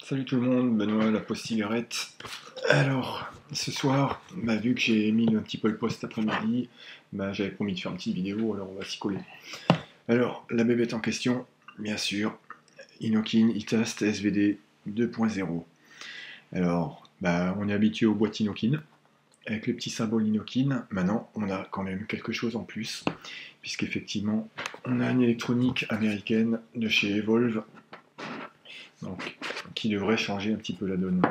Salut tout le monde, Benoît, la pause cigarette. Alors, ce soir, vu que j'ai mis un petit peu le post cet après-midi, j'avais promis de faire une petite vidéo, alors on va s'y coller. Alors, la bébête en question, bien sûr, Inokin Itast SVD 2.0. Alors, on est habitué aux boîtes Inokin, avec le petit symbole Inokin. Maintenant, on a quand même quelque chose en plus, puisqu'effectivement, on a une électronique américaine de chez Evolve, donc, qui devrait changer un petit peu la donne.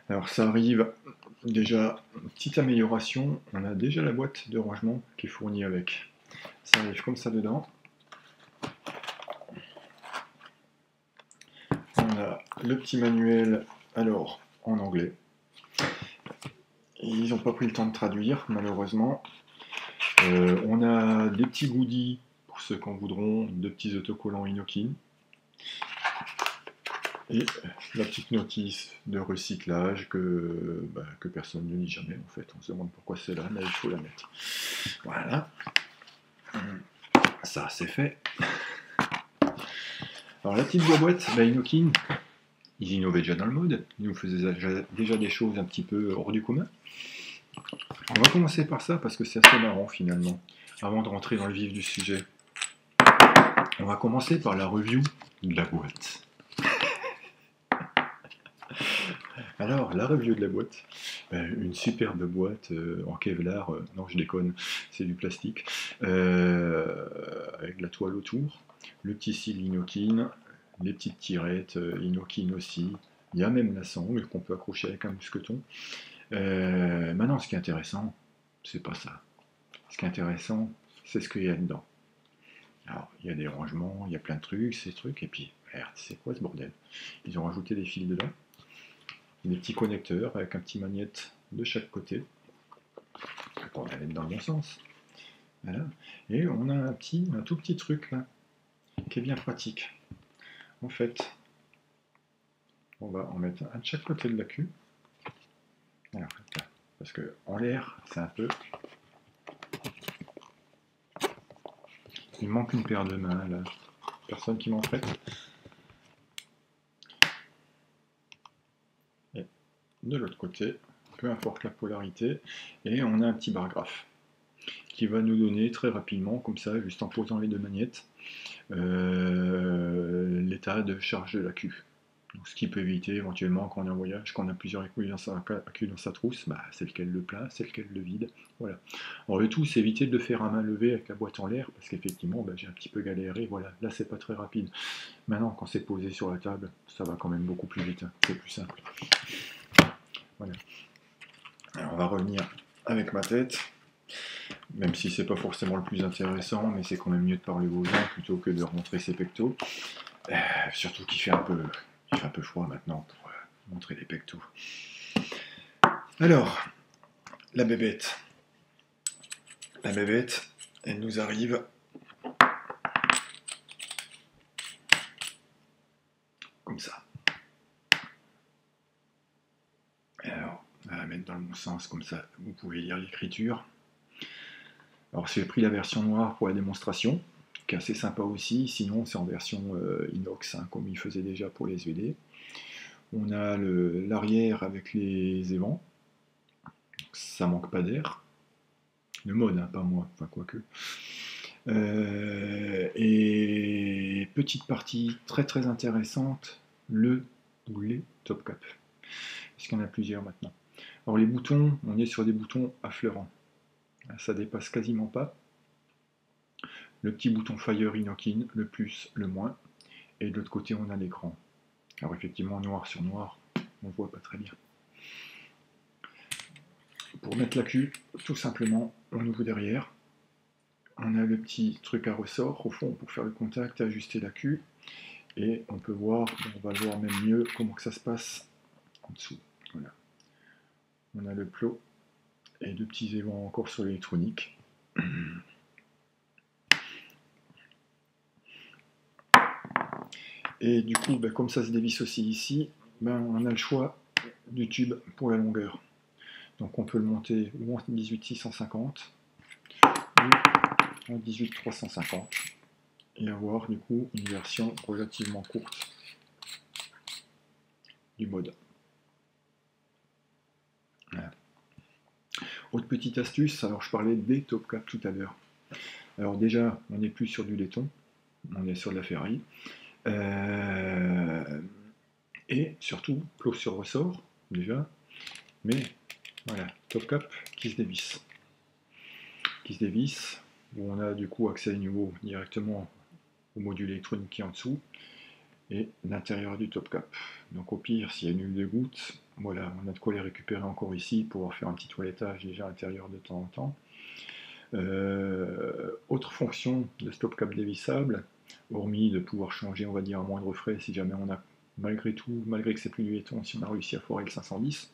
Alors ça arrive déjà, une petite amélioration, on a déjà la boîte de rangement qui est fournie avec. Ça arrive comme ça dedans. On a le petit manuel, alors en anglais. Ils n'ont pas pris le temps de traduire, malheureusement. On a des petits goodies, pour ceux qui en voudront, de petits autocollants Inokin. Et la petite notice de recyclage que personne ne lit jamais en fait. On se demande pourquoi c'est là, mais il faut la mettre. Voilà. Ça c'est fait. Alors la petite boîte, Inokin, ils innovaient déjà dans le mode. Ils nous faisaient déjà des choses un petit peu hors du commun. On va commencer par ça parce que c'est assez marrant finalement. Avant de rentrer dans le vif du sujet. On va commencer par la review de la boîte. Alors, la review de la boîte, une superbe boîte en Kevlar, non je déconne, c'est du plastique, avec de la toile autour, le petit cil Inokin, les petites tirettes Inokin aussi, il y a même la sangle qu'on peut accrocher avec un mousqueton. Maintenant, ce qui est intéressant, c'est pas ça. Ce qui est intéressant, c'est ce qu'il y a dedans. Alors, il y a des rangements, il y a plein de trucs, ces trucs, et puis, merde, c'est quoi ce bordel? Ils ont rajouté des fils dedans. Des petits connecteurs avec un petit magnète de chaque côté pour aller dans le bon sens. Voilà. Et on a un tout petit truc là qui est bien pratique. En fait, on va en mettre un de chaque côté de la queue. Alors, parce que en l'air, c'est un peu. Il manque une paire de mains là. Personne qui m'en prête. Et de l'autre côté, peu importe la polarité, et on a un petit bar graphe qui va nous donner très rapidement, comme ça, juste en posant les deux magnettes, l'état de charge de la queue. Donc, ce qui peut éviter éventuellement quand on est en voyage, quand on a plusieurs écus dans sa trousse, c'est lequel le plein, c'est lequel le vide. Voilà. Alors le tout, c'est éviter de le faire à main levée avec la boîte en l'air, parce qu'effectivement, j'ai un petit peu galéré. Voilà, là c'est pas très rapide. Maintenant, quand c'est posé sur la table, ça va quand même beaucoup plus vite. Hein. C'est plus simple. Voilà. Alors on va revenir avec ma tête. Même si c'est pas forcément le plus intéressant, mais c'est quand même mieux de parler aux gens plutôt que de remontrer ses pectos. Surtout qu'il fait un peu froid maintenant pour montrer les pectos. Alors, la bébête. La bébête, elle nous arrive comme ça. Alors, on va la mettre dans le bon sens, comme ça vous pouvez lire l'écriture. Alors j'ai pris la version noire pour la démonstration, qui est assez sympa aussi, sinon c'est en version inox, hein, comme il faisait déjà pour les SVD. On a l'arrière avec les évents, ça manque pas d'air. Le mode, hein, pas moi, enfin quoique. Et petite partie très très intéressante, le ou les top cap. Parce qu'il y en a plusieurs maintenant. Alors les boutons, on est sur des boutons affleurants. Ça dépasse quasiment pas. Le petit bouton Fire Inokin, le plus, le moins. Et de l'autre côté, on a l'écran. Alors effectivement, noir sur noir, on voit pas très bien. Pour mettre la queue, tout simplement, on ouvre derrière. On a le petit truc à ressort, au fond, pour faire le contact, ajuster la queue. Et on peut voir, on va le voir même mieux, comment que ça se passe en dessous. Voilà. On a le plot et deux petits évents encore sur l'électronique. Et du coup, comme ça se dévisse aussi ici, on a le choix du tube pour la longueur. Donc on peut le monter ou en 18650 ou en 18350 et avoir du coup une version relativement courte. du mode. Voilà. Autre petite astuce, alors je parlais des top caps tout à l'heure. Alors déjà, on n'est plus sur du laiton, on est sur de la ferraille. Et surtout, close sur ressort, déjà. Mais voilà, top cap qui se dévisse. Qui se dévisse, où on a du coup accès à nouveau directement au module électronique qui est en dessous, et l'intérieur du top cap. Donc au pire, s'il y a une huile de goutte, voilà, on a de quoi les récupérer encore ici, pour faire un petit toilettage déjà à l'intérieur de temps en temps. Autre fonction de ce top cap dévissable, hormis de pouvoir changer, on va dire, à moindre frais, si jamais on a, malgré tout, malgré que c'est plus du laiton, si on a réussi à forer le 510,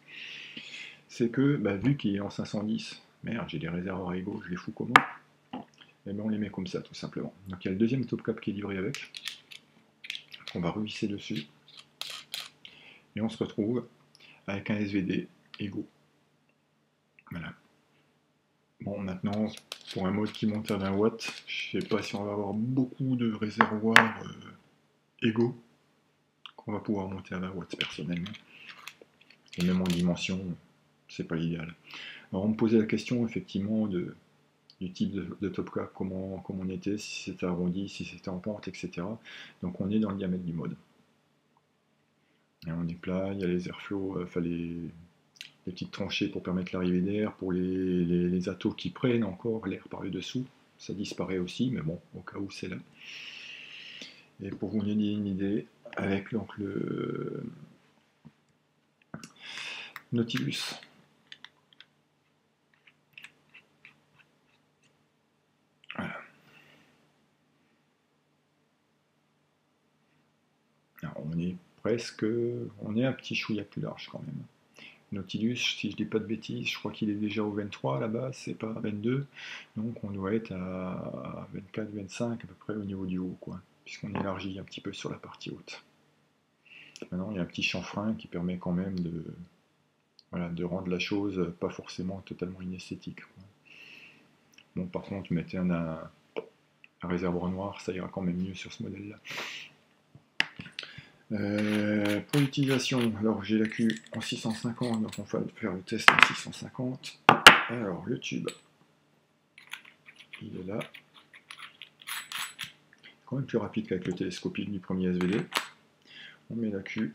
c'est que, bah, vu qu'il est en 510, merde, j'ai des réservoirs égaux, je les fous comment? Et bien on les met comme ça, tout simplement. Donc il y a le deuxième top cap qui est livré avec, qu'on va revisser dessus, et on se retrouve avec un SVD égaux. Voilà. Bon, maintenant, pour un mode qui monte à 20 watts, je sais pas si on va avoir beaucoup de réservoirs égaux qu'on va pouvoir monter à 20 watts personnellement. Et même en dimension, c'est pas l'idéal. Alors on me posait la question effectivement du type de top cap, comment on était, si c'était arrondi, si c'était en pente, etc. Donc on est dans le diamètre du mode. Et on est plat, il y a les airflows, enfin les petites tranchées pour permettre l'arrivée d'air, pour les atos qui prennent encore l'air par le dessous, ça disparaît aussi, mais bon, au cas où c'est là. Et pour vous donner une idée, avec donc le Nautilus. Voilà. Alors on est presque, on est un petit chouïa plus large quand même. Nautilus, si je dis pas de bêtises, je crois qu'il est déjà au 23 à la base, c'est pas 22, donc on doit être à 24, 25 à peu près au niveau du haut, quoi, puisqu'on élargit un petit peu sur la partie haute. Maintenant, il y a un petit chanfrein qui permet quand même de, voilà, de rendre la chose pas forcément totalement inesthétique, quoi. Bon, par contre, mettez un réservoir noir, ça ira quand même mieux sur ce modèle-là. Pour l'utilisation, alors j'ai la Q en 650, donc on va faire le test en 650. Alors le tube, il est là. Quand même plus rapide qu'avec le télescopique du premier SVD. On met la Q.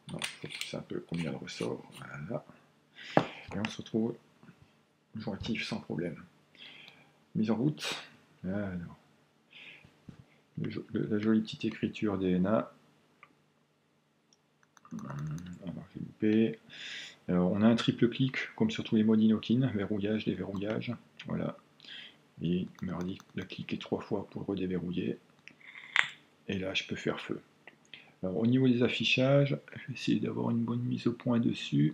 Il faut pousser un peu combien le ressort. Voilà. Et on se retrouve jointif sans problème. Mise en route. Alors, la jolie petite écriture DNA. Alors, j'ai loupé. Alors, on a un triple clic, comme sur tous les modes Inokin, verrouillage, déverrouillage. Voilà. Et il me dit de cliquer 3 fois pour le redéverrouiller. Et là, je peux faire feu. Alors, au niveau des affichages, je vais essayer d'avoir une bonne mise au point dessus.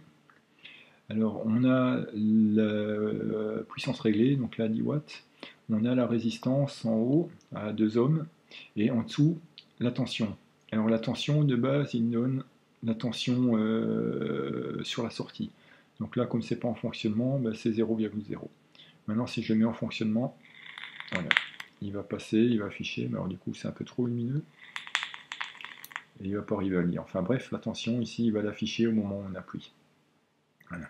Alors, on a la puissance réglée, donc là 10 watts. On a la résistance en haut à 2 ohms. Et en dessous, la tension. Alors, la tension de base, il donne la tension sur la sortie. Donc là, comme c'est pas en fonctionnement, ben, c'est 0,0. Maintenant, si je le mets en fonctionnement, voilà, il va passer, il va afficher, mais alors du coup, c'est un peu trop lumineux. Et il va pas arriver à lire. Enfin bref, la tension ici, il va l'afficher au moment où on appuie. Voilà.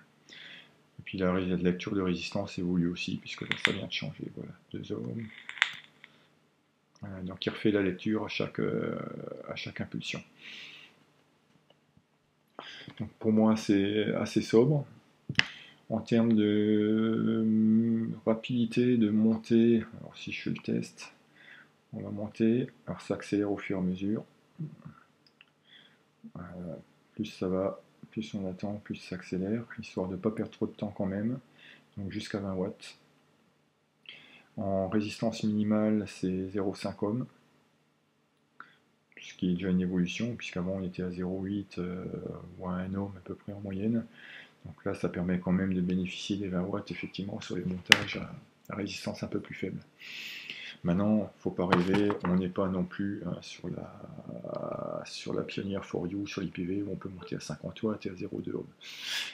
Et puis la lecture de résistance évolue aussi, puisque là, ça vient de changer. Voilà, 2 ohms. Voilà, donc il refait la lecture à chaque impulsion. Donc pour moi, c'est assez sobre. En termes de rapidité de montée, alors si je fais le test, on va monter, alors ça accélère au fur et à mesure. Voilà. Plus ça va, plus on attend, plus ça accélère, histoire de ne pas perdre trop de temps quand même. Donc jusqu'à 20 watts. En résistance minimale, c'est 0,5 ohm, ce qui est déjà une évolution, puisqu'avant on était à 0,8 ou à 1 ohm à peu près en moyenne. Donc là, ça permet quand même de bénéficier des 20 watts, effectivement, sur les montages à résistance un peu plus faible. Maintenant, il ne faut pas rêver, on n'est pas non plus sur la pionnière for you, sur l'IPV, où on peut monter à 50 watts et à 0,2 ohm.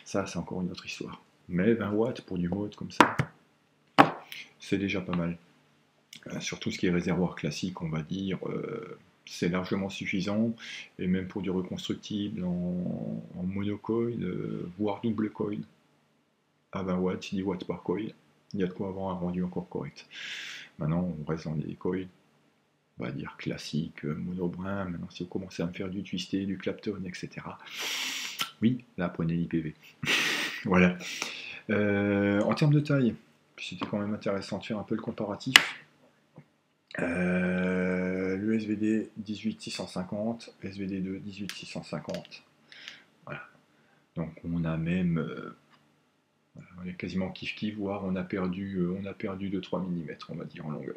Ça, c'est encore une autre histoire. Mais 20 watts pour du mode comme ça, c'est déjà pas mal. Sur tout ce qui est réservoir classique, on va dire, c'est largement suffisant, et même pour du reconstructible en monocoil, voire double coil, à 20 watts, 10 watts par coil, il y a de quoi avoir un rendu encore correct. Maintenant, on reste dans des coils, on va dire classiques, monobrin. Maintenant, si vous commencez à me faire du twisté, du Clapton, etc., oui, là, prenez l'IPV. Voilà. En termes de taille, c'était quand même intéressant de faire un peu le comparatif. Le SVD 18650, SVD2 18650. Voilà. Donc on a même, on est quasiment kiff-kiff, voire on a perdu de 3 mm, on va dire, en longueur.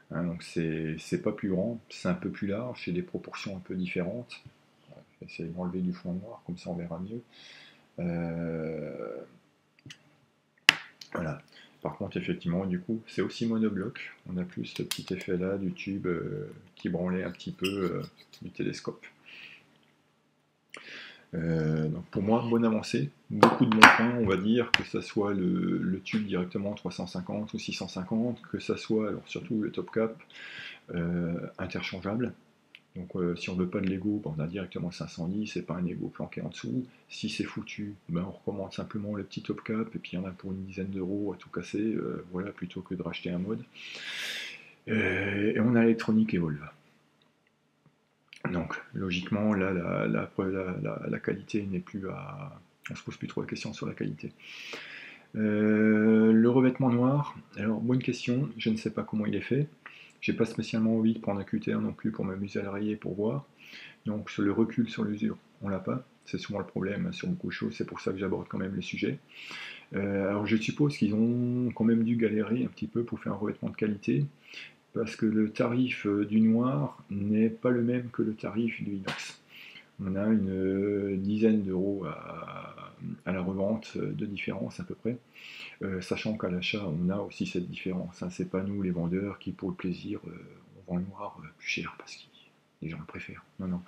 Hein, donc c'est pas plus grand, c'est un peu plus large, c'est des proportions un peu différentes. Je vais essayer de m'enlever du fond noir, comme ça on verra mieux. Voilà. Par contre, effectivement, du coup, c'est aussi monobloc. On a plus ce petit effet là du tube qui branlait un petit peu du télescope. Donc pour moi, bonne avancée. Beaucoup de bons points, on va dire, que ce soit le tube directement 350 ou 650, que ce soit, alors surtout le top cap, interchangeable. Donc si on veut pas de Lego, ben, on a directement 510, c'est pas un Lego planqué en dessous. Si c'est foutu, ben, on recommande simplement le petit top cap, et puis il y en a pour une dizaine d'euros à tout casser, voilà, plutôt que de racheter un mode. Et on a l'électronique Evolve. Donc logiquement, là, la qualité n'est plus à... On se pose plus trop la question sur la qualité. Le revêtement noir, alors bonne question, je ne sais pas comment il est fait. J'ai pas spécialement envie de prendre un QTR non plus pour m'amuser à le rayer pour voir. Donc sur le recul sur l'usure, on l'a pas. C'est souvent le problème sur beaucoup de choses, c'est pour ça que j'aborde quand même le sujet. Alors je suppose qu'ils ont quand même dû galérer un petit peu pour faire un revêtement de qualité, parce que le tarif du noir n'est pas le même que le tarif du inox. On a une dizaine d'euros à la revente de différence à peu près. Sachant qu'à l'achat, on a aussi cette différence. Hein. C'est pas nous, les vendeurs, qui, pour le plaisir, on vend le noir plus cher parce que les gens le préfèrent. Non, non,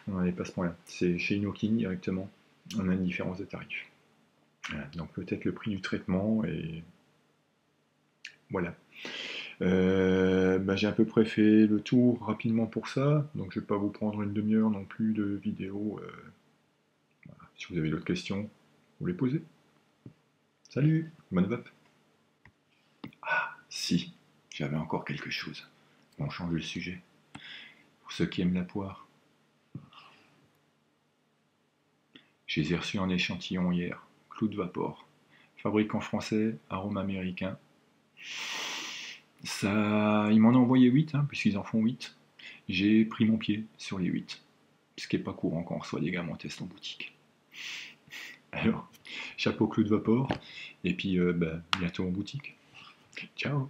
on n'en est pas à ce point-là. C'est chez Inokin directement, on a une différence de tarif. Voilà. Donc peut-être le prix du traitement, et voilà. J'ai à peu près fait le tour rapidement pour ça, donc je ne vais pas vous prendre une demi-heure non plus de vidéo. Voilà. Si vous avez d'autres questions, vous les posez. Salut, bonne vape. Ah, si, j'avais encore quelque chose. On change le sujet. Pour ceux qui aiment la poire. Je les ai reçus en échantillon hier. Clou de Vapor. Fabricant français, arôme américain. Ça, ils m'en ont envoyé 8, hein, puisqu'ils en font 8. J'ai pris mon pied sur les 8. Ce qui n'est pas courant quand on reçoit des gammes en test en boutique. Alors, chapeau Clou de Vapor. Et puis, bientôt en boutique. Ciao.